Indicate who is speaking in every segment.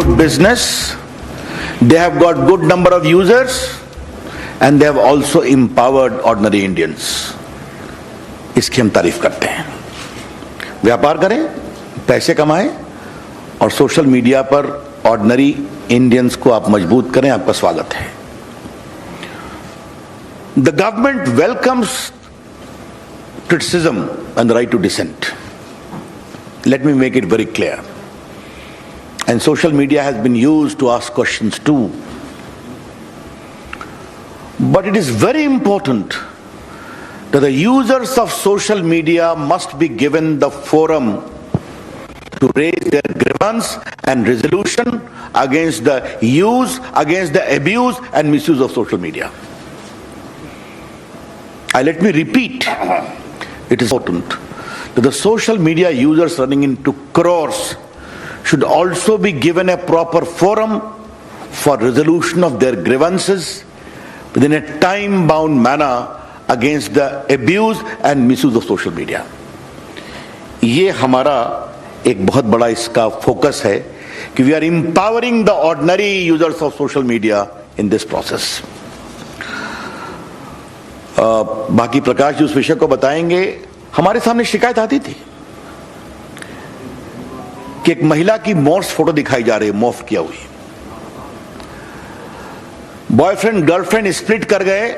Speaker 1: good business, they have got good number of users, and they have also empowered ordinary Indians. इसकी हम तारीफ करते हैं. व्यापार करें, पैसे कमाएं और सोशल मीडिया पर ऑर्डिनरी इंडियंस को आप मजबूत करें. आपका स्वागत है. The government welcomes criticism and the right to dissent. Let me make it very clear. And social media has been used to ask questions too. But it is very important that the users of social media must be given the forum to raise their grievance and resolution against the use, against the abuse and misuse of social media. Let me repeat, it is important that the social media users running into crores should also be given a proper forum for resolution of their grievances within a time-bound manner against the abuse and misuse of social media. ये हमारा एक बहुत बड़ा इसका focus है कि we are empowering the ordinary users of social media in this process. बाकी प्रकाश जी उस विषय को बताएंगे. हमारे सामने शिकायत आती थी कि एक महिला की मॉर्फ फोटो दिखाई जा रही है, मॉर्फ किया हुई. बॉयफ्रेंड गर्लफ्रेंड स्प्लिट कर गए,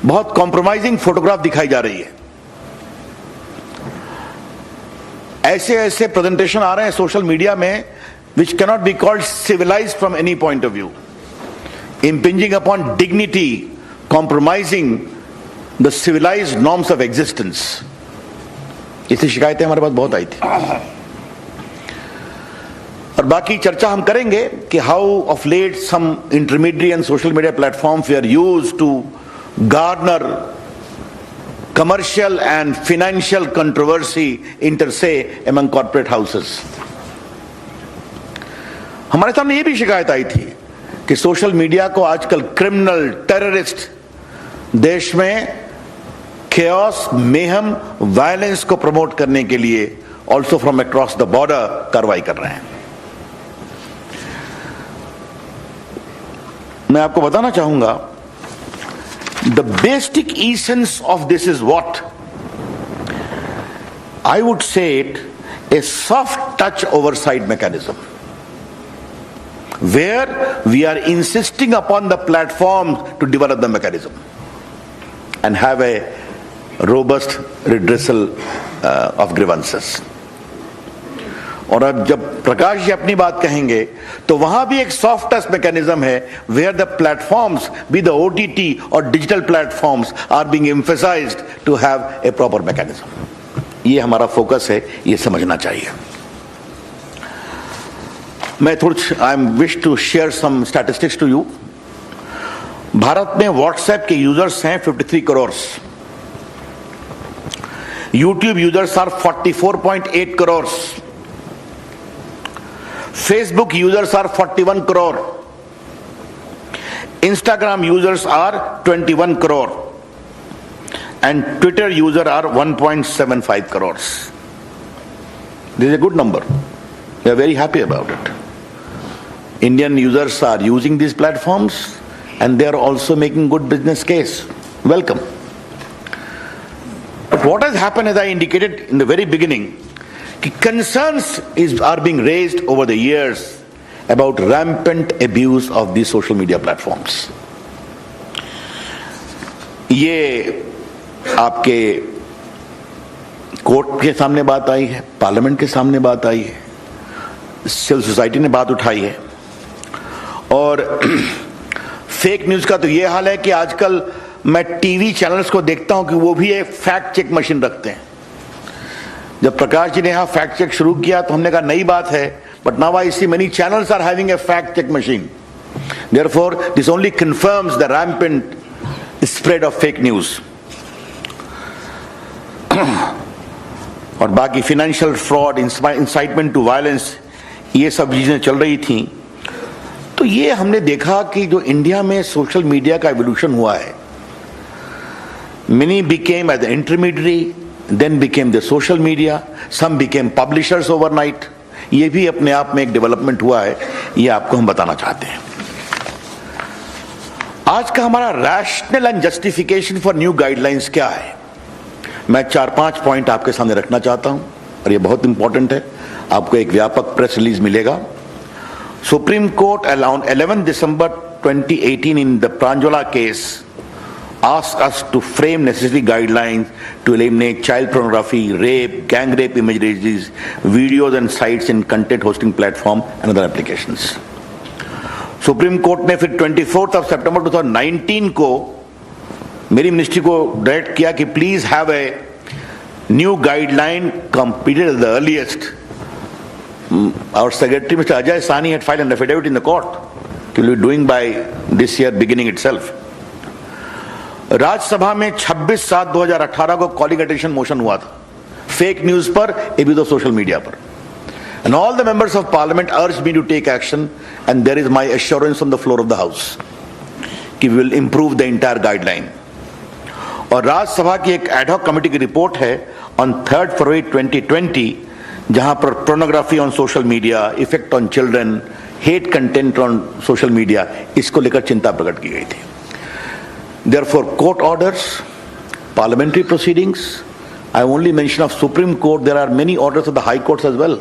Speaker 1: बहुत कॉम्प्रोमाइजिंग फोटोग्राफ दिखाई जा रही है. ऐसे ऐसे प्रेजेंटेशन आ रहे हैं सोशल मीडिया में which cannot be called civilised from any point of view, impinging upon dignity, compromising the civilized norms of existence. ऐसी शिकायतें हमारे पास बहुत आई थी. और बाकी चर्चा हम करेंगे कि how of late some intermediate and social media platforms we are used to garner commercial and financial controversy inter se among corporate houses. हमारे सामने ये भी शिकायत आई थी कि सोशल मीडिया को आजकल क्रिमिनल, टेररिस्ट देश में chaos, mayhem, वायलेंस को प्रमोट करने के लिए also from across the border कार्रवाई कर रहे हैं. मैं आपको बताना चाहूंगा, the basic essence of this is what? I would say it a soft touch oversight mechanism, where we are insisting upon the platform to develop the mechanism and have a robust redressal of grievances. और अब जब प्रकाश जी अपनी बात कहेंगे तो वहां भी एक सॉफ्ट टच मैकेनिज्म है where the platforms be the OTT और digital platforms are being emphasised to have a proper mechanism. ये हमारा फोकस है, ये समझना चाहिए. मैं I am wish to share some statistics to you. Bharat में व्हाट्सएप के यूजर्स हैं 53 crore. YouTube users are 44.8 crore. Facebook users are 41 crore. Instagram users are 21 crore. And Twitter users are 1.75 crores. This is a good number. We are very happy about it. Indian users are using these platforms and they are also making good business case. Welcome. But what has happened, as I indicated in the very beginning, concerns are being raised over the years about rampant abuse of these social media platforms. ये आपके court के सामने बात आई है, parliament के सामने बात आई है, सिविल सोसाइटी ने बात उठाई है. और फेक न्यूज का तो ये हाल है कि आजकल मैं टीवी चैनल्स को देखता हूं कि वो भी एक फैक्ट चेक मशीन रखते हैं. जब प्रकाश जी ने यहां फैक्ट चेक शुरू किया तो हमने कहा नई बात है, but now I see many channels are having a fact check machine. Therefore this only confirms the rampant spread of fake news. और बाकी financial fraud, incitement to violence, ये सब चीजें चल रही थी. तो ये हमने देखा कि जो इंडिया में सोशल मीडिया का एवोल्यूशन हुआ है, many became as an intermediary, then became the social media, some became publishers overnight. ये भी अपने आप में एक डेवलपमेंट हुआ है, ये आपको हम बताना चाहते हैं। आज का हमारा rational and justification for new guidelines क्या है, मैं 4-5 पॉइंट आपके सामने रखना चाहता हूं और ये बहुत इंपॉर्टेंट है। आपको एक व्यापक प्रेस रिलीज मिलेगा। Supreme court around 11 December 2018 in the Pranjala case asked us to frame necessary guidelines to eliminate child pornography, rape, gang rape images, videos and sites in content hosting platform and other applications. Supreme court ने फिर 24 September 2019 को मेरी ministry को direct किया कि please have a new guideline completed at the earliest. Our secretary, Mr. Ajay Sani, had filed an affidavit in the court. He will be doing by this year beginning itself. Rajya Sabha में 26/7/2018 को calling attention motion हुआ था, fake news पर, ये भी तो social media पर। And all the members of parliament urged me to take action, and there is my assurance on the floor of the house कि we will improve the entire guideline. और राज्यसभा की एक ad hoc committee की report है on 3rd February 2020, जहां पर pornography on social media, effect on children, hate content on social media, इसको लेकर चिंता प्रकट की गई थी। Therefore, court orders, parliamentary proceedings, I only mention of Supreme Court, there are many orders of the High Courts as well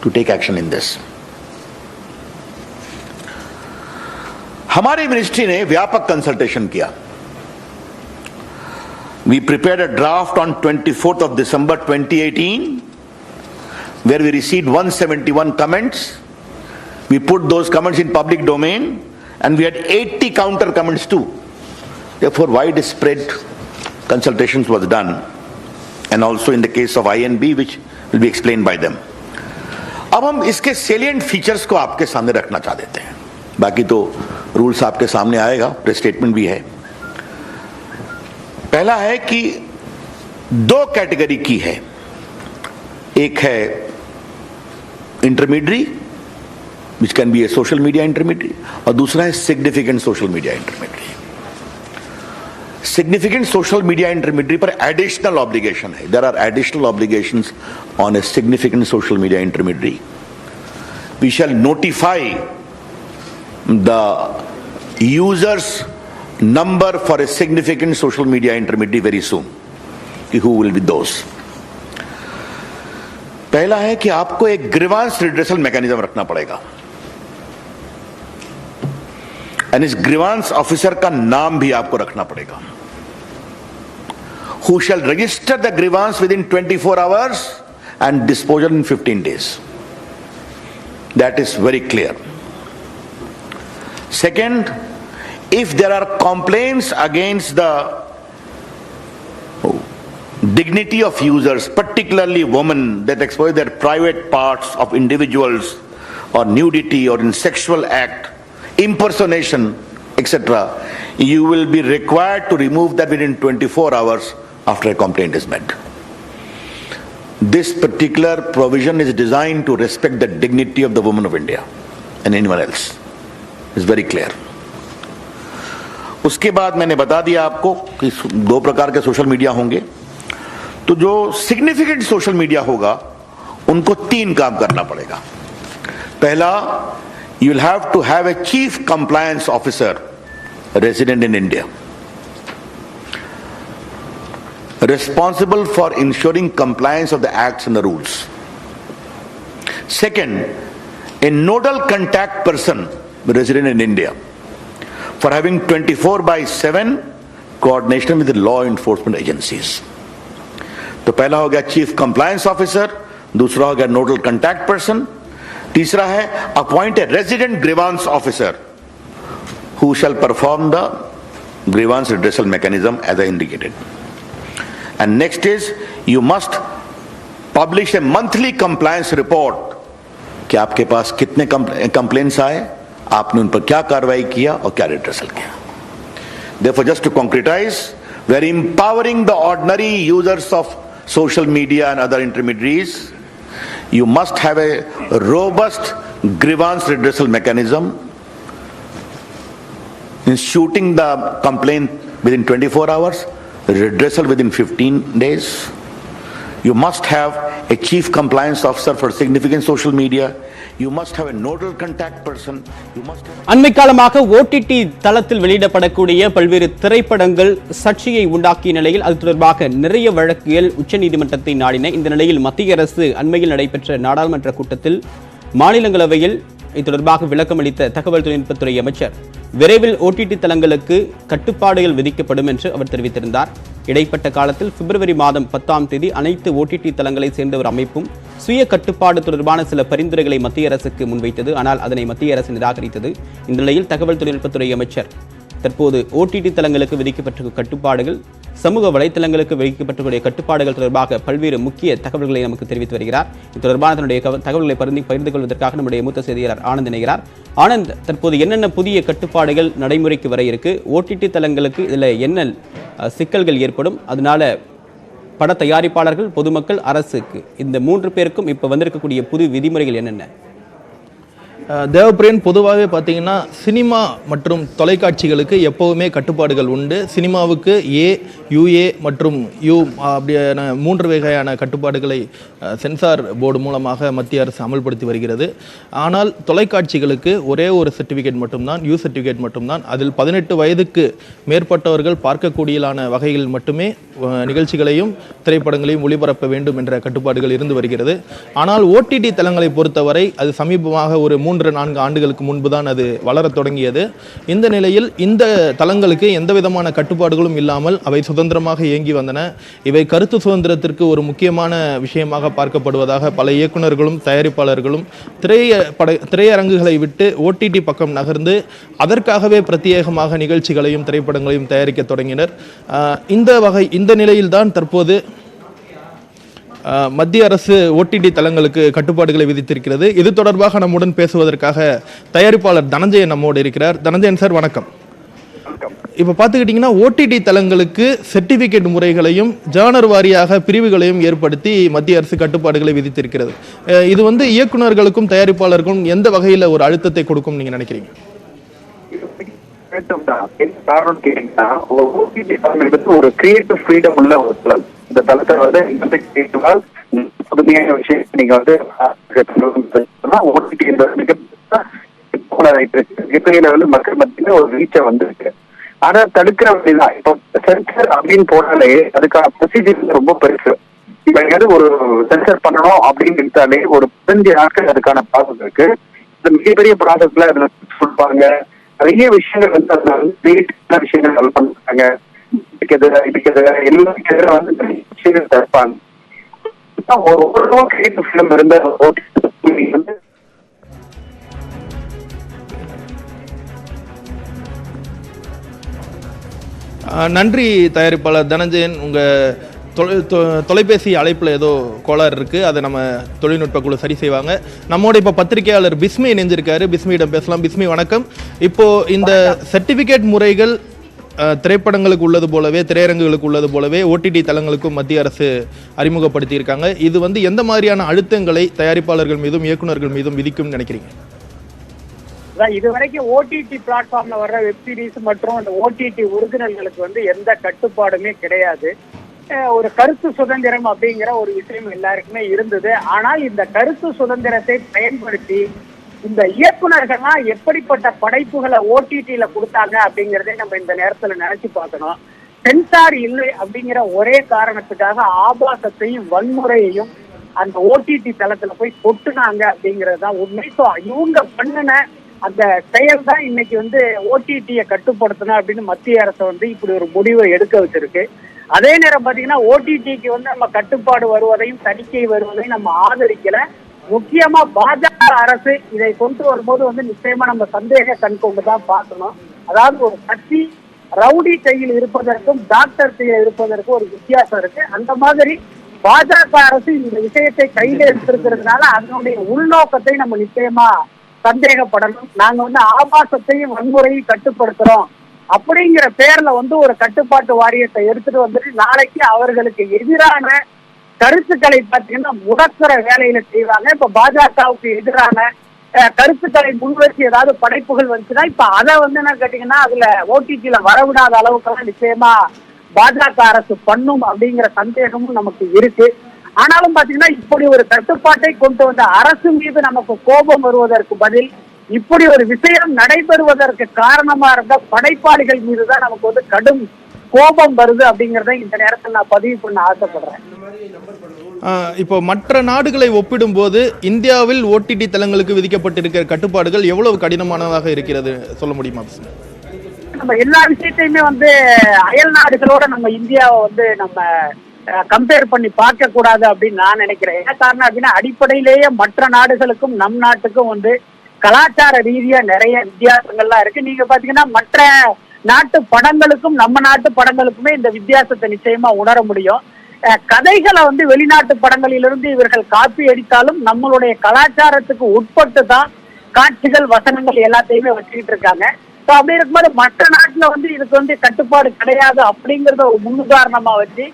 Speaker 1: to take action in this. हमारी ministry ने व्यापक कंसल्टेशन किया। We prepared a draft on 24th December 2018 where we received 171 comments. We put those comments in public domain and we had 80 counter comments too. Therefore, widespread consultations was done, and also in the case of INB, which will be explained by them. अब हम इसके salient features को आपके सामने रखना चाह देते हैं, बाकी तो रूल्स आपके सामने आएगा, प्रेस स्टेटमेंट भी है। पहला है कि 2 कैटेगरी की है, एक है intermediary which can be a social media intermediary, और दूसरा है significant social media intermediary. Significant social media intermediary पर एडिशनल ऑब्लिगेशन है, there are additional obligations on a significant social media intermediary. We shall notify the users number for a significant social media intermediary very soon. Who will be those? पहला है कि आपको एक grievance redressal mechanism रखना पड़ेगा, और इस grievance officer का नाम भी आपको रखना पड़ेगा, who shall register the grievance within 24 hours and disposal in 15 days. That is very clear. Second, if there are complaints against the dignity of users, particularly women, that expose their private parts of individuals, or nudity, or in sexual act, impersonation, etc., you will be required to remove that within 24 hours after a complaint is made. This particular provision is designed to respect the dignity of the women of India and anyone else. It's very clear. उसके बाद मैंने बता दिया आपको कि 2 प्रकार के social media होंगे। तो जो सिग्निफिकेंट सोशल मीडिया होगा उनको 3 काम करना पड़ेगा। पहला, you will have to have a chief compliance officer resident in India, responsible for ensuring compliance of the acts and the rules. Second, a nodal contact person resident in India for having 24/7 coordination with the law enforcement agencies. तो पहला हो गया chief compliance officer, दूसरा हो गया nodal contact person, तीसरा है appoint a resident grievance officer who shall perform the grievance redressal mechanism as I indicated. And next is you must publish a monthly compliance report कि आपके पास कितने complaints आए, आपने उन पर क्या कार्रवाई किया और क्या रिड्रेसल किया. Therefore, just to concretize, we are empowering the ordinary users of social media and other intermediaries. You must have a robust grievance redressal mechanism, instituting the complaint within 24 hours, redressal within 15 days. You must have a chief compliance officer for significant social media. You must have a nodal contact person. You must have...
Speaker 2: அண்மை காலமாக OTT தளத்தில் வெளியிடப்படக்கூடிய பல்வேறு திரைப்படங்கள் சர்ச்சையை உண்டாக்கிய நிலையில் அது தொடர்பாக நிறைய வழக்குகள் உச்சநீதிமன்றத்தை நாடின. இந்த நிலையில் மத்திய அரசு அண்மையில் நடைபெற்ற நாடாளுமன்ற கூட்டத்தில் மாநிலங்களவையில் இது தொடர்பாக விளக்கம் அளித்த தகவல் தொழில்நுட்பத்துறை அமைச்சர் விரைவில் ஓடிடி தளங்களுக்கு கட்டுப்பாடுகள் விதிக்கப்படும் என்று அவர் தெரிவித்திருந்தார். இடைப்பட்ட காலத்தில் பிப்ரவரி மாதம் 10ஆம் தேதி அனைத்து ஓடிடி தளங்களை சேர்ந்த ஒரு அமைப்பும் சுய கட்டுப்பாடு தொடர்பான சில பரிந்துரைகளை மத்திய அரசுக்கு முன்வைத்தது. ஆனால் அதனை மத்திய அரசு நிராகரித்தது. இந்த நிலையில் தகவல் தொழில்நுட்பத்துறை அமைச்சர் தற்போது ஓடிடி தளங்களுக்கு விதிக்கப்பட்ட கட்டுப்பாடுகள், சமூக வலைத்தளங்களுக்கு விதிக்கப்பட்டுள்ள கட்டுப்பாடுகள் தொடர்பாக பல்வேறு முக்கிய தகவல்களை நமக்கு தெரிவித்து வருகிறார். இது தொடர்பான தன்னுடைய தகவல்களை பகிர்ந்து கொள்வதற்காக நம்முடைய மூத்த செய்தியாளர் ஆனந்த் இணைகிறார். ஆனந்த், தற்போது என்னென்ன புதிய கட்டுப்பாடுகள் நடைமுறைக்கு வர இருக்கு? ஓடிடி தளங்களுக்கு இதில் என்ன சிக்கல்கள் ஏற்படும்? அதனால பட தயாரிப்பாளர்கள், பொதுமக்கள், அரசுக்கு இந்த 3 பேருக்கும் இப்போ வந்திருக்கக்கூடிய புது விதிமுறைகள் என்னென்ன?
Speaker 3: தேவப்பிரியன், பொதுவாகவே பார்த்தீங்கன்னா சினிமா மற்றும் தொலைக்காட்சிகளுக்கு எப்போவுமே கட்டுப்பாடுகள் உண்டு. சினிமாவுக்கு யுஏ மற்றும் யூ அப்படியான 3 வகையான கட்டுப்பாடுகளை சென்சார் போர்டு மூலமாக மத்திய அரசு அமல்படுத்தி வருகிறது. ஆனால் தொலைக்காட்சிகளுக்கு ஒரே ஒரு சர்டிஃபிகேட் மட்டும்தான், யூ சர்டிஃபிகேட் மட்டும்தான். அதில் 18 வயதுக்கு மேற்பட்டவர்கள் பார்க்கக்கூடியலான வகையில் மட்டுமே நிகழ்ச்சிகளையும் திரைப்படங்களையும் ஒளிபரப்ப வேண்டும் என்ற கட்டுப்பாடுகள் இருந்து வருகிறது. ஆனால் ஓடிடி தளங்களை பொறுத்தவரை அது சமீபமாக ஒரு 3-4 ஆண்டுகளுக்கு முன்பு தான் அது வளரத் தொடங்கியது. இந்த நிலையில் இந்த தளங்களுக்கு எந்த விதமான கட்டுப்பாடுகளும் இல்லாமல் அவை சுதந்திரமாக இயங்கி வந்தன. இவை கருத்து சுதந்திரத்திற்கு ஒரு முக்கியமான விஷயமாக பார்க்கப்படுவதாக பல இயக்குநர்களும் தயாரிப்பாளர்களும் திரையரங்குகளை விட்டு ஓடிடி பக்கம் நகர்ந்து அதற்காகவே பிரத்யேகமாக நிகழ்ச்சிகளையும் திரைப்படங்களையும் தயாரிக்க தொடங்கினர். இந்த நிலையில்தான் தற்போது மத்திய அரசு ஓடிடி தளங்களுக்கு கட்டுப்பாடுகளை விதித்திருக்கிறது. இது தொடர்பாக நம்முடன் பேசுவதற்காக தயாரிப்பாளர் தனஞ்சயன் நம்மோடு இருக்கிறார். தனஞ்சயன் சார், வணக்கம். இப்போ பார்த்துக்கிட்டிங்கன்னா ஓடிடி தளங்களுக்கு சர்டிஃபிகேட் முறைகளையும் ஜானர் வாரியாக பிரிவுகளையும் ஏற்படுத்தி மத்திய அரசு கட்டுப்பாடுகளை விதித்திருக்கிறது. இது இயக்குநர்களுக்கும் தயாரிப்பாளர்களுக்கும் எந்த வகையில் ஒரு அழுத்தத்தை கொடுக்கும் நீங்க நினைக்கிறீங்க?
Speaker 4: ஒரு கிரியேட்டிவ் ஃப்ரீடம் உள்ள ஒரு தளம். இந்த தளத்தை புதுமையான விஷயம் நீங்க மக்கள் மத்தியில ஒரு ரீச்சை வந்திருக்கு. ஆனா தடுக்கிற வழிதான் இப்போ சென்சர் அப்படின்னு போனாலே அதுக்கான ப்ரொசீஜர் ரொம்ப பெருசு. இப்ப ஒரு சென்சர் பண்ணணும் அப்படின்னு எடுத்தாலே ஒரு 15 நாட்கள் அதுக்கான ப்ராசஸ் இருக்கு. இந்த மிகப்பெரிய ப்ராசஸ்ல அதுல சொல்லுவாங்க நிறைய விஷயங்கள் அதுல விஷயங்கள் பண்றாங்க. எல்லா தடுப்பாங்க.
Speaker 3: நன்றி தயாரிப்பாளர் தனஞ்சயன். உங்க தொலைபேசி அழைப்பில் ஏதோ கோளாறு இருக்கு, அதை நம்ம தொழில்நுட்ப குழு சரி செய்வாங்க. நம்மோட இப்போ பத்திரிகையாளர் பிஸ்மி இணைஞ்சிருக்காரு. பிஸ்மியிடம் பேசலாம். பிஸ்மி, வணக்கம். இப்போ இந்த சர்டிபிகேட் முறைகள் திரைப்படங்களுக்கு உள்ளது போலவே, திரையரங்குகளுக்கு உள்ளது போலவே ஓடிடி தளங்களுக்கும் மத்திய அரசு அறிமுகப்படுத்தி இருக்காங்க. இது எந்த மாதிரியான அழுத்தங்களை தயாரிப்பாளர்கள் மீதும் இயக்குநர்கள் மீதும் விதிக்கும் நினைக்கிறீங்க?
Speaker 5: இதுவரைக்கும் ஓடிடி பிளாட்ஃபார்ம்ல வர்ற வெப் சீரிஸ் மற்றும் அந்த ஓடிடி ஒரிஜினல்களுக்கு எந்த கட்டுப்பாடுமே கிடையாது. ஒரு கருத்து சுதந்திரம் அப்படிங்கிற ஒரு விஷயம் எல்லாருக்குமே இருந்தது. ஆனால் இந்த கருத்து சுதந்திரத்தை பயன்படுத்தி இந்த இயக்குநர்கள்லாம் எப்படிப்பட்ட படைப்புகளை ஓடிடியில கொடுத்தாங்க அப்படிங்கிறதே நம்ம இந்த நேரத்துல நினைச்சு பார்க்கணும். சென்சார் இல்லை அப்படிங்கிற ஒரே காரணத்துக்காக ஆபாசத்தையும் வன்முறையையும் அந்த ஓடிடி தளத்துல போய் கொட்டுனாங்க அப்படிங்கிறது தான் உண்மை. ஸோ இவங்க பண்ணின அந்த செயல் தான் இன்னைக்கு ஓடிடியை கட்டுப்படுத்தணும் அப்படின்னு மத்திய அரசு இப்படி ஒரு முடிவை எடுக்க வச்சிருக்கு. அதே நேரம் பாத்தீங்கன்னா ஓடிடிக்கு நம்ம கட்டுப்பாடு வருவதையும் தணிக்கை வருவதையும் நம்ம ஆதரிக்கல. முக்கியமா பாஜக அரசு இதை கொண்டு வரும்போது நிச்சயமா நம்ம சந்தேக கண் கொண்டுதான் பார்க்கணும். அதாவது ஒரு கட்சி ரவுடி கையில் இருப்பதற்கும் டாக்டர் கையில் இருப்பதற்கும் ஒரு வித்தியாசம் இருக்கு. அந்த மாதிரி பாஜக அரசு இந்த விஷயத்தை கையில எடுத்திருக்கிறதுனால அதனுடைய உள்நோக்கத்தை நம்ம நிச்சயமா சந்தேகப்படணும். நாங்க ஆபாசத்தையும் வன்முறையும் கட்டுப்படுத்துறோம் அப்படிங்கிற பேர்ல ஒரு கட்டுப்பாட்டு வாரியத்தை எடுத்துட்டு நாளைக்கு அவர்களுக்கு எதிரான கருத்துக்களை பார்த்தீங்கன்னா முடக்கிற வேலையில செய்வாங்க. இப்ப பாஜகவுக்கு எதிரான கருத்துக்களை முன்வச்சு ஏதாவது படைப்புகள் வந்துச்சுன்னா இப்ப அதை என்ன கேட்டீங்கன்னா அதுல ஓடிடியில வரவிடாத அளவுக்கு நிச்சயமா பாஜக அரசு பண்ணும் அப்படிங்கிற சந்தேகமும் நமக்கு இருக்கு. ஆனாலும் பாத்தீங்கன்னா இப்படி ஒரு கட்டுப்பாட்டை கொண்டு வந்த அரசு மீது நமக்கு கோபம் வருவதற்கு பதில் இப்படி ஒரு விஷயம் நடைபெறுவதற்கு காரணமா இருந்த படைப்பாளிகள் மீதுதான் நமக்கு வந்து கடும் கோபம் வருது அப்படிங்கறத இந்த நேரத்தில் நான் பதிவு பண்ண ஆசைப்படுறேன்.
Speaker 3: இப்போ மற்ற நாடுகளை ஒப்பிடும்போது இந்தியாவில் ஓடிடி தளங்களுக்கு விதிக்கப்பட்டிருக்கிற கட்டுப்பாடுகள் எவ்வளவு கடினமானதாக இருக்கிறது சொல்ல முடியுமா?
Speaker 5: நம்ம எல்லா விஷயத்தையுமே வந்து அயல் நாடுகளோட நம்ம இந்தியாவை வந்து நம்ம கம்பேர் பண்ணி பார்க்க கூடாது அப்படின்னு நான் நினைக்கிறேன். என்ன காரணம் அப்படின்னா அடிப்படையிலேயே மற்ற நாடுகளுக்கும் நம் நாட்டுக்கும் வந்து கலாச்சார ரீதியா நிறைய வித்தியாசங்கள்லாம் இருக்கு. நீங்க பாத்தீங்கன்னா மற்ற நாட்டு படங்களுக்கும் நம்ம நாட்டு படங்களுக்குமே இந்த வித்தியாசத்தை நிச்சயமா உணர முடியும். கதைகளை வந்து வெளிநாட்டு படங்களிலிருந்து இவர்கள் காப்பி அடித்தாலும் நம்மளுடைய கலாச்சாரத்துக்கு உட்பட்டு தான் காட்சிகள் வசனங்கள் எல்லாத்தையுமே வச்சுக்கிட்டு இருக்காங்க. அப்படி இருக்கும்போது மற்ற நாட்டுல வந்து இதுக்கு வந்து கட்டுப்பாடு கிடையாது அப்படிங்கறத ஒரு முன்னுதாரணமா வச்சு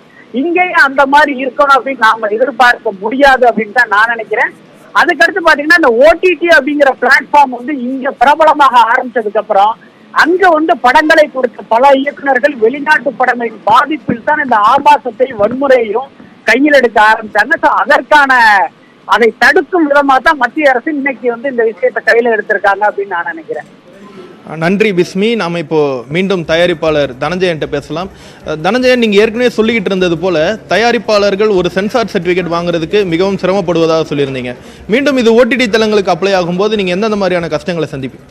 Speaker 5: இங்கேயும் அந்த மாதிரி இருக்கணும் அப்படின்னு நாம எதிர்பார்க்க முடியாது அப்படின்னு தான் நான் நினைக்கிறேன். அதுக்கடுத்து பாத்தீங்கன்னா இந்த ஓடிடி அப்படிங்கிற பிளாட்ஃபார்ம் வந்து இங்க பிரபலமாக ஆரம்பிச்சதுக்கு அப்புறம் அங்க வந்து படங்களை கொடுத்த பல இயக்குநர்கள் வெளிநாட்டு படங்களின் பாதிப்பில் தான் இந்த ஆபாசத்தை வன்முறையையும் கையில் எடுக்க ஆரம்பிச்சாங்க. அதற்கான அதை தடுக்கும் விதமா தான் மத்திய அரசு இன்னைக்கு வந்து இந்த விஷயத்தை கையில எடுத்திருக்காங்க அப்படின்னு நான் நினைக்கிறேன்.
Speaker 3: நன்றி பிஸ்மி. நாம் இப்போ மீண்டும் தயாரிப்பாளர் தனஞ்சயன்ட்ட பேசலாம். தனஞ்சயன், நீங்கள் ஏற்கனவே சொல்லிக்கிட்டு இருந்தது போல தயாரிப்பாளர்கள் ஒரு சென்சார் சர்டிஃபிகேட் வாங்குறதுக்கு மிகவும் சிரமப்படுவதாக சொல்லியிருந்தீங்க. மீண்டும் இது ஓடிடி தளங்களுக்கு அப்ளை ஆகும்போது நீங்கள் எந்தெந்த மாதிரியான கஷ்டங்களை சந்திப்பீங்க?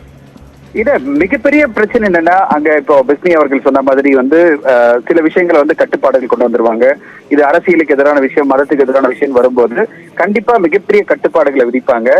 Speaker 4: இது மிகப்பெரிய பிரச்சனை என்னன்னா, அங்க இப்போ பிஸ்மி அவர்கள் சொன்ன மாதிரி வந்து சில விஷயங்களை வந்து கட்டுப்பாடுகள் கொண்டு வந்துருவாங்க. இது அரசியலுக்கு எதிரான விஷயம், மதத்துக்கு எதிரான விஷயம் வரும்போது கண்டிப்பா மிகப்பெரிய கட்டுப்பாடுகளை விதிப்பாங்க.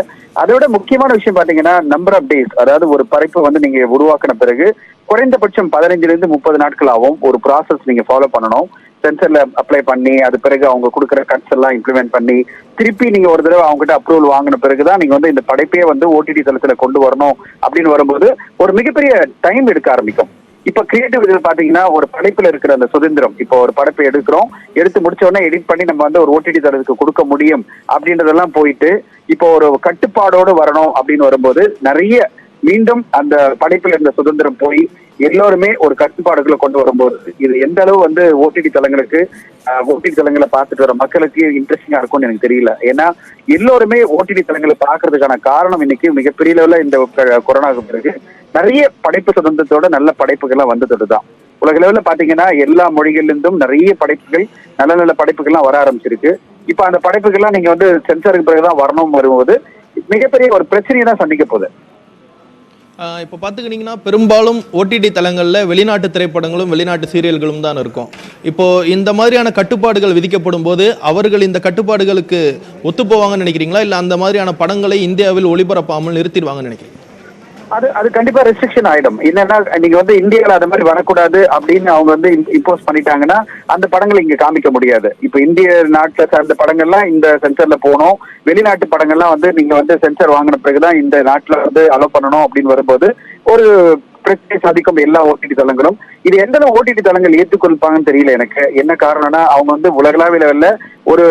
Speaker 4: அதோட முக்கியமான விஷயம் பாத்தீங்கன்னா நம்பர் ஆஃப் டேஸ், அதாவது ஒரு படைப்பு வந்து நீங்க உருவாக்கின பிறகு குறைந்தபட்சம் 15 to 30 நாட்கள் ஆகும் ஒரு ப்ராசஸ் நீங்க ஃபாலோ பண்ணணும். சென்சர்ல அப்ளை பண்ணி அது பிறகு அவங்க கொடுக்குற கட்ஸ் எல்லாம் இம்ப்ளிமெண்ட் பண்ணி திருப்பி நீங்க ஒரு தடவை அவங்ககிட்ட அப்ரூவல் வாங்கின பிறகுதான் நீங்க வந்து இந்த படைப்பே வந்து ஓடிடி தளத்துல கொண்டு வரணும் அப்படின்னு வரும்போது ஒரு மிகப்பெரிய டைம் எடுக்க ஆரம்பிக்கும். இப்ப கிரியேட்டிவ் இதுல பாத்தீங்கன்னா ஒரு படைப்புல இருக்கிற அந்த சுதந்திரம், இப்போ ஒரு படைப்பை எடுத்து முடிச்ச உடனே எடிட் பண்ணி நம்ம வந்து ஒரு ஓடிடி தளத்துக்கு கொடுக்க முடியும் அப்படின்றதெல்லாம் போயிட்டு இப்போ ஒரு கட்டுப்பாடோடு வரணும் அப்படின்னு வரும்போது நிறைய மீண்டும் அந்த படைப்புல இருந்த சுதந்திரம் போய் எல்லோருமே ஒரு கட்டுப்பாடுகளை கொண்டு வரும்போது இது எந்த அளவு வந்து ஓடிடி தளங்களை பார்த்துட்டு வர மக்களுக்கு இன்ட்ரெஸ்டிங்கா இருக்கும்னு எனக்கு தெரியல. ஏன்னா எல்லோருமே ஓடிடி தளங்களை பார்க்கறதுக்கான காரணம் இன்னைக்கு மிகப்பெரிய அளவுல இந்த கொரோனாவுக்கு பிறகு நிறைய படைப்பு சுதந்திரத்தோட நல்ல படைப்புகள்லாம் வந்ததுதான். உலக அளவுல பாத்தீங்கன்னா எல்லா மொழிகளிலிருந்தும் நிறைய படைப்புகள் நல்ல நல்ல படைப்புகள்லாம் வர ஆரம்பிச்சிருக்கு. இப்ப அந்த படைப்புகள்லாம் நீங்க வந்து சென்சாருக்கு பிறகுதான் வரணும் வரும்போது மிகப்பெரிய ஒரு பிரச்சனையை தான் சந்திக்க போகுது.
Speaker 3: இப்போ பார்த்துக்கிட்டிங்கன்னா பெரும்பாலும் ஓடிடி தளங்களில் வெளிநாட்டு திரைப்படங்களும் வெளிநாட்டு சீரியல்களும் தான் இருக்கும். இப்போது இந்த மாதிரியான கட்டுப்பாடுகள் விதிக்கப்படும் போது அவர்கள் இந்த கட்டுப்பாடுகளுக்கு ஒத்துப்போவாங்கன்னு நினைக்கிறீங்களா, இல்லை அந்த மாதிரியான படங்களை இந்தியாவில் ஒளிபரப்பாமல் நிறுத்திடுவாங்கன்னு நினைக்கிறீங்க?
Speaker 4: அது கண்டிப்பா ரெஸ்ட்ரிக்ஷன் ஆயிடும். என்னன்னா நீங்க வந்து இந்தியாவில் அது மாதிரி வரக்கூடாது அப்படின்னு அவங்க வந்து இம்போஸ் பண்ணிட்டாங்கன்னா அந்த படங்களை இங்க காமிக்க முடியாது. இப்ப இந்திய நாட்டுல சார்ந்த படங்கள்லாம் இந்த சென்சர்ல போகணும், வெளிநாட்டு படங்கள்லாம் வந்து நீங்க வந்து சென்சர் வாங்கின பிறகுதான் இந்த நாட்டுல வந்து அலோவ் பண்ணணும் அப்படின்னு வரும்போது ஒரு பிரச்சனை சாதிக்கும் எல்லா ஓடிடி தளங்களும். இது எந்த ஓடிடி தளங்கள் ஏற்றுக்கொள்பாங்கன்னு தெரியல எனக்கு. என்ன காரணம்னா அவங்க வந்து உலகளாவிய லெவல்ல ஒரு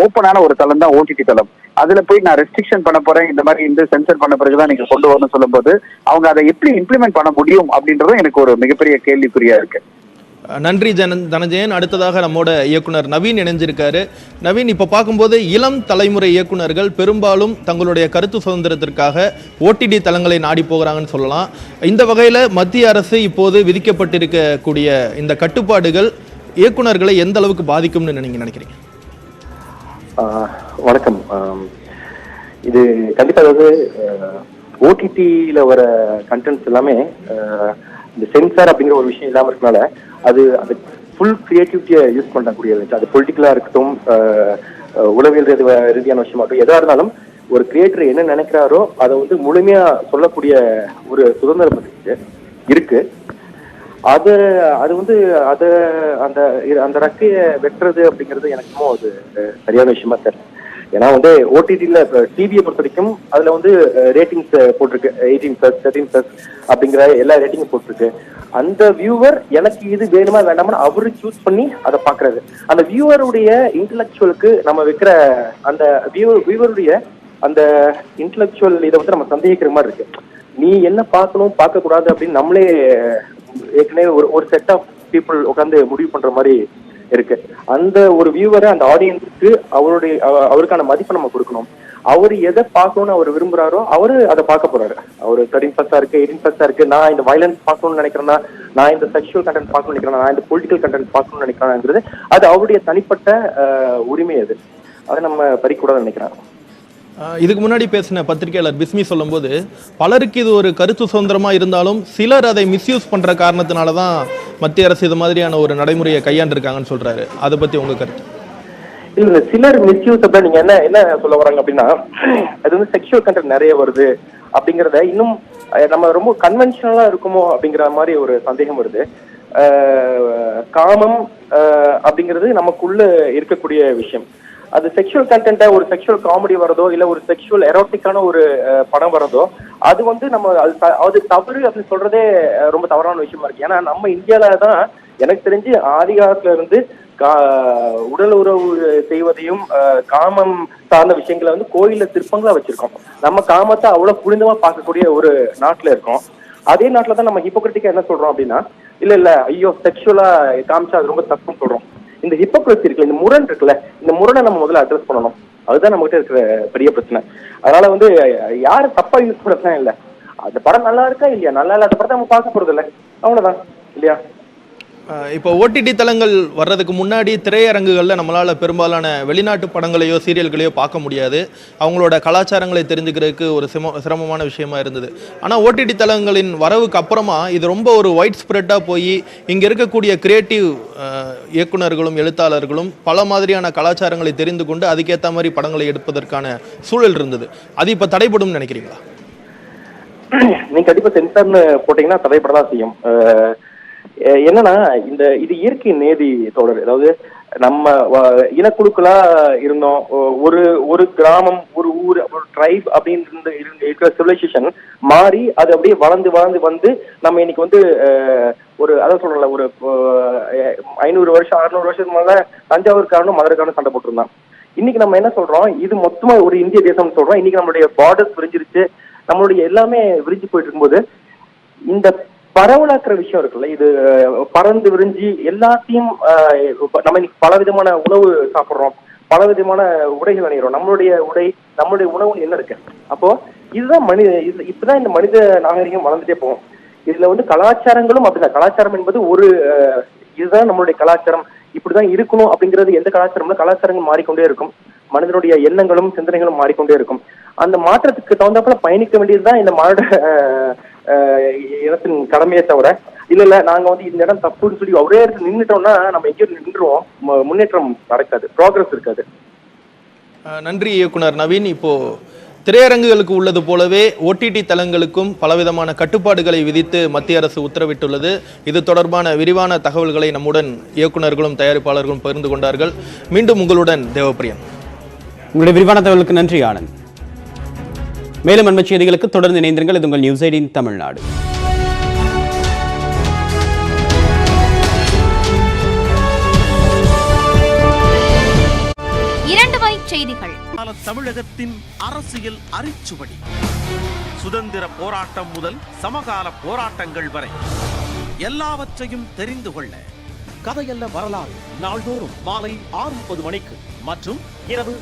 Speaker 4: ஓப்பனான ஒரு தளம் தான் ஓடிடி தளம். அதுல போய் நான் ரெஸ்ட்ரிக்ஷன் பண்ண போறேன், இந்த மாதிரி இந்த சென்சர் பண்ண பிறகுதான் நீங்க கொண்டு வரணும்னு சொல்லும் போது அவங்க அதை எப்படி இம்ப்ளிமெண்ட் பண்ண முடியும் அப்படின்றதும் எனக்கு ஒரு மிகப்பெரிய கேள்விக்குறியா இருக்கு.
Speaker 3: நன்றி தனஞ்சயன். அடுத்ததாக நம்மோட இயக்குனர் நவீன் இணைஞ்சிருக்காரு. நவீன், இப்போ பார்க்கும்போது இளம் தலைமுறை இயக்குனர்கள் பெரும்பாலும் தங்களுடைய கருத்து சுதந்திரத்திற்காக ஓடிடி தளங்களை நாடி போகிறாங்கன்னு சொல்லலாம். இந்த வகையில் மத்திய அரசு இப்போது விதிக்கப்பட்டிருக்கக்கூடிய இந்த கட்டுப்பாடுகள் இயக்குனர்களை எந்த அளவுக்கு பாதிக்கும்னு நீங்க நினைக்கிறீங்க?
Speaker 6: வணக்கம். இது கண்டிப்பா அதாவது ஓடிடியில வர கண்டென்ட்ஸ் எல்லாமே இந்த சென்சார் அப்படிங்கிற ஒரு விஷயம் இல்லாம இருக்கனால அது ஃபுல் கிரியேட்டிவிட்டியை யூஸ் பண்ணக்கூடிய, அது பொலிட்டிக்கலா இருக்கட்டும், உளவியல் ரீதியான விஷயமாகட்டும், எதா இருந்தாலும் ஒரு கிரியேட்டர் என்ன நினைக்கிறாரோ அதை வந்து முழுமையா சொல்லக்கூடிய ஒரு சுதந்திரம் இருக்கு. அது வந்து அந்த அந்த ரக்கையை வெட்டுறது அப்படிங்கிறது எனக்கு அது சரியான விஷயமா தெரியல. ஏன்னா வந்து ஓடிடியில் டிவியை பொறுத்த வரைக்கும் அதுல வந்து ரேட்டிங்ஸ் போட்டிருக்கு, 18+, 13+ அப்படிங்கிற எல்லா ரேட்டிங்கும் போட்டிருக்கு. அந்த வியூவர் எனக்கு இது வேணுமா வேண்டாமா அவரு சூஸ் பண்ணி அதை பாக்குறது. அந்த வியூவருடைய இன்டலெக்சுவலுக்கு நம்ம வைக்கிற அந்த வியூவருடைய அந்த இன்டலெக்சுவல் இதை வந்து நம்ம சந்தேகிக்கிற மாதிரி இருக்கு. நீ என்ன பார்க்கணும் பார்க்க கூடாது அப்படின்னு நம்மளே ஏற்கனவே ஒரு செட் ஆஃப் பீப்புள் உட்காந்து முடிவு பண்ற மாதிரி இருக்கு. அந்த ஒரு வியூவரை, அந்த ஆடியன்ஸுக்கு அவருக்கான மதிப்பை நம்ம கொடுக்கணும். அவரு எதை பார்க்கணும்னு அவர் விரும்புறாரோ அவரு அதை பார்க்க போறாரு. அவரு 13+ இருக்கு, 18+ இருக்கு, நான் இந்த வயலன்ஸ் பார்க்கணும்னு நினைக்கிறேன்னா, நான் இந்த செக்ஷுவல் கண்டென்ட் பார்க்கணும்னு நினைக்கிறேன், நான் இந்த பொலிட்டிக்கல் கண்டென்ட் பார்க்கணும்னு நினைக்கிறேங்கிறது அது அவருடைய தனிப்பட்ட உரிமை. அது அதை நம்ம பறிக்கூடாதுன்னு நினைக்கிறேன்.
Speaker 3: இதுக்கு முன்னாடி பேசின பத்திரிகையாளர் பிஸ்மி சொல்லும்போது, பலருக்கு இது ஒரு கருத்து சுதந்திரமா இருந்தாலும் சிலர் அதை மிஸ்யூஸ் பண்ற காரணத்தினால தான் மத்திய அரசு இது மாதிரியான ஒரு நடைமுறையை கையாண்டிருக்காங்கன்னு சொல்றாரு. அதை பத்தி உங்க கருத்து?
Speaker 6: இல்ல, சிலர் மிஸ்யூஸ் அப்ப நீங்க என்ன சொல்ல வராங்க அப்படின்னா, அது வந்து செக்ஷுவல் கண்டென்ட் நிறைய வருது அப்படிங்கறத இன்னும் நம்ம ரொம்ப கன்வென்ஷனலா இருக்குமோ அப்படிங்கிற மாதிரி ஒரு சந்தேகம் வருது. காமம் அப்படிங்கிறது நமக்குள்ள இருக்கக்கூடிய விஷயம். அது செக்ஷுவல் கண்டென்ட்டா ஒரு செக்ஷுவல் காமெடி வரதோ இல்ல ஒரு செக்ஷுவல் எரோட்டிக்கான ஒரு படம் வரதோ அது வந்து நம்ம அது தவறு அப்படின்னு சொல்றதே ரொம்ப தவறான விஷயமா இருக்கு. ஏன்னா நம்ம இந்தியால தான் எனக்கு தெரிஞ்சு ஆதி காலத்துல இருந்து உடல் உறவு செய்வதையும் காமம் சார்ந்த விஷயங்களை வந்து கோயில்ல சிற்பங்களா வச்சிருக்கோம். நம்ம காமத்தை அவ்வளவு புனிதமா பார்க்கக்கூடிய ஒரு நாட்டுல இருக்கோம். அதே நாட்டுல தான் நம்ம ஹிப்போக்ரிட்டிக்கா என்ன சொல்றோம் அப்படின்னா, இல்ல ஐயோ செக்ஷுவலா காமிச்சா அது ரொம்ப தப்புன்னு சொல்றோம். இந்த ஹிப்போக்ரசி இருக்குல்ல, இந்த முரண் இருக்குல்ல, இந்த முரணை நம்ம முதல்ல அட்ரஸ் பண்ணணும். அதுதான் நம்ம கிட்ட இருக்கிற பெரிய பிரச்சனை. அதனால வந்து யாரும் தப்பா யூஸ் பண்றதுலாம் இல்ல. அந்த படம் நல்லா இருக்கா இல்லையா, நல்லா இல்லாத படத்தை நம்ம பார்க்க போறது இல்லை, அவ்வளவுதான் இல்லையா?
Speaker 3: இப்போ ஓடிடி தளங்கள் வர்றதுக்கு முன்னாடி திரையரங்குகளில் நம்மளால் பெரும்பாலான வெளிநாட்டு படங்களையோ சீரியல்களையோ பார்க்க முடியாது. அவங்களோட கலாச்சாரங்களை தெரிஞ்சுக்கிறதுக்கு ஒரு சிரமமான விஷயமா இருந்தது. ஆனால் ஓடிடி தளங்களின் வரவுக்கு அப்புறமா இது ரொம்ப ஒரு ஒயிட் ஸ்ப்ரெட்டாக போய் இங்கே இருக்கக்கூடிய கிரியேட்டிவ் இயக்குநர்களும் எழுத்தாளர்களும் பல மாதிரியான கலாச்சாரங்களை தெரிந்து கொண்டு அதுக்கேற்ற மாதிரி படங்களை எடுப்பதற்கான சூழல் இருந்தது. அது இப்போ தடைபடும் நினைக்கிறீங்களா?
Speaker 6: நீங்க கண்டிப்பா சென்சார்னு போட்டீங்கன்னா தடைபடதான் செய்யும். என்னன்னா இது இயற்கை நேதி தோழர். அதாவது நம்ம இனக்குழுக்களா இருந்தோம். ஒரு கிராமம், ஒரு ஊர், ஒரு ட்ரைப் அப்படின்னு இருக்கிற சிவிலைசேஷன் மாறி அது அப்படியே வளர்ந்து வந்து நம்ம இன்னைக்கு வந்து அதான் சொல்றோம்ல, ஒரு 500 வருஷம் 600 வருஷத்துக்கு மேல தஞ்சாவூர்காரனும் மதுரைக்காரனும் சண்டை போட்டிருந்தான். இன்னைக்கு நம்ம என்ன சொல்றோம், இது மொத்தமா ஒரு இந்திய தேசம்னு சொல்றோம். இன்னைக்கு நம்மளுடைய பார்டர்ஸ் விரிஞ்சிருச்சு, நம்மளுடைய எல்லாமே விரிஞ்சு போயிட்டு இருக்கும்போது இந்த பரவலாக்குற விஷயம் இருக்குல்ல, இது பறந்து விரிஞ்சு எல்லாத்தையும் நம்ம இன்னைக்கு பல விதமான உணவு சாப்பிட்றோம், பல விதமான உடைகள் அணிகிறோம். நம்மளுடைய உணவு என்ன இருக்கு? அப்போ இதுதான் இப்பதான் இந்த மனித நாகரிகம் வளர்ந்துட்டே போகும். இதுல வந்து கலாச்சாரங்களும் அப்படிதான். கலாச்சாரம் என்பது இதுதான் நம்மளுடைய கலாச்சாரம், இப்படிதான் இருக்கணும் அப்படிங்கிறது எந்த கலாச்சாரம்ல கலாச்சாரங்கள் மாறிக்கொண்டே இருக்கும். மனிதனுடைய எண்ணங்களும் சிந்தனைகளும் மாறிக்கொண்டே இருக்கும். அந்த மாற்றத்துக்கு தகுந்தாப்புல பயணிக்க வேண்டியதுதான் இந்த மாநில இனத்தின் கடமையை தவிர இல்ல நாங்க வந்து இந்த இடம் தப்புன்னு சொல்லி ஒரே இடத்துல நின்றுட்டோம்னா நம்ம எங்கேயும் நின்றுவோம், முன்னேற்றம் நடக்காது, ப்ராக்ரஸ் இருக்காது.
Speaker 3: நன்றி இயக்குனர் நவீன். இப்போ திரையரங்குகளுக்கு உள்ளது போலவே ஓடிடி தளங்களுக்கும் பலவிதமான கட்டுப்பாடுகளை விதித்து மத்திய அரசு உத்தரவிட்டுள்ளது. இது தொடர்பான விரிவான தகவல்களை நம்முடன் இயக்குநர்களும் தயாரிப்பாளர்களும் பகிர்ந்து கொண்டார்கள். மீண்டும் உங்களுடன் தேவப்பிரியன்.
Speaker 2: உங்களுடைய விரிவான தகவலுக்கு நன்றி ஆனந்த். மேலும் அண்மை செய்திகளுக்கு தொடர்ந்து இணைந்திருங்கள். இது உங்கள் நியூஸ் 18 தமிழ்நாடு.
Speaker 7: செய்திகள்.
Speaker 8: தமிழகத்தின் அரசியல் அரிச்சுவடி, சுதந்திர போராட்டம் முதல் சமகால போராட்டங்கள் வரை எல்லாவற்றையும் தெரிந்து கொள்ள கதையல்ல வரலாறு நாள்தோறும் மாலை 6:30 மணிக்கு மற்றும் இரவு